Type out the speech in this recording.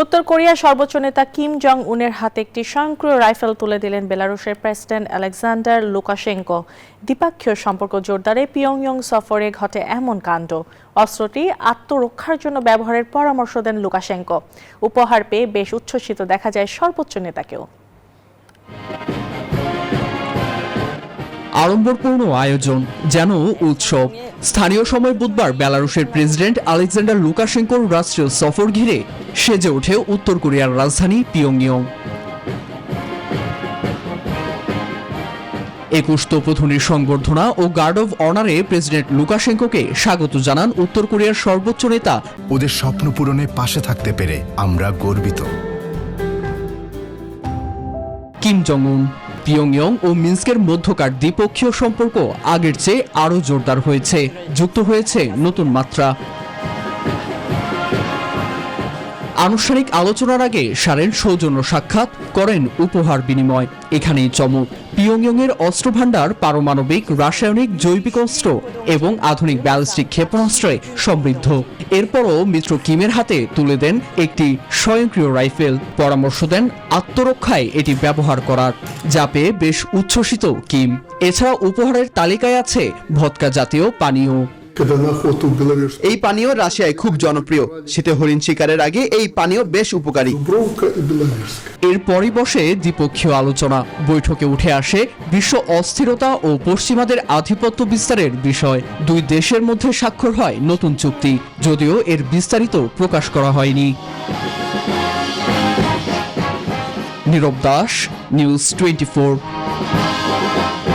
উত্তর কোরিয়ার সর্বোচ্চ নেতা কিম জং উনের হাতে একটি স্বয়ংক্রিয় রাইফেল তুলে দিলেন বেলারুশের প্রেসিডেন্ট আলেকজান্ডার লুকাশেঙ্কো। দ্বিপক্ষীয় সম্পর্ক জোরদারে পিয়ংইয়ং সফরে ঘটে এমন কাণ্ড। অস্ত্রটি আত্মরক্ষার জন্য ব্যবহারের পরামর্শ দেন লুকাশেঙ্কো। উপহার পেয়ে বেশ উচ্ছ্বসিত দেখা যায় সর্বোচ্চ নেতাকেও। আড়ম্বরপূর্ণ আয়োজন, যেন উৎসব। স্থানীয় সময় বুধবার বেলারুশের প্রেসিডেন্ট আলেকজান্ডার লুকাশেঙ্কোর রাষ্ট্রীয় সফর ঘিরে সেজে ওঠে উত্তর কোরিয়ার রাজধানী পিয়ংইয়ং। 21 তোপধ্বনির সংবর্ধনা ও গার্ড অব অনারে প্রেসিডেন্ট লুকাশেঙ্কোকে স্বাগত জানান উত্তর কোরিয়ার সর্বোচ্চ নেতা। ওদের স্বপ্ন পূরণে পাশে থাকতে পেরে আমরা গর্বিত। কিম জং উন। পিয়ংইয়ং ও মিন্স্কের মধ্যকার দ্বিপক্ষীয় সম্পর্ক আগের চেয়ে আরও জোরদার হয়েছে, যুক্ত হয়েছে নতুন মাত্রা। আনুষ্ঠানিক আলোচনার আগে সারেন সৌজন্য সাক্ষাৎ, করেন উপহার বিনিময়। এখানেই চমক, পিয়ংইয়ংয়ের অস্ত্রভাণ্ডার পারমাণবিক, রাসায়নিক, জৈবিক অস্ত্র এবং আধুনিক ব্যালিস্টিক ক্ষেপণাস্ত্রে সমৃদ্ধ। এরপরও মিত্র কিমের হাতে তুলে দেন একটি স্বয়ংক্রিয় রাইফেল, পরামর্শ দেন আত্মরক্ষায় এটি ব্যবহার করার, যা পেয়ে বেশ উচ্ছ্বসিত কিম। এছাড়া উপহারের তালিকায় আছে ভদকা জাতীয় পানীয়। এই পানীয় রাশিয়ায় খুব জনপ্রিয়। শীতে হরিণ শিকারের আগে এই পানীয় বেশ উপকারী। এরপরই বসে দ্বিপক্ষীয় আলোচনা। বৈঠকে উঠে আসে বিশ্ব অস্থিরতা ও পশ্চিমাদের আধিপত্য বিস্তারের বিষয়। দুই দেশের মধ্যে স্বাক্ষর হয় নতুন চুক্তি, যদিও এর বিস্তারিত প্রকাশ করা হয়নি। নীরব দাস, নিউজ 24।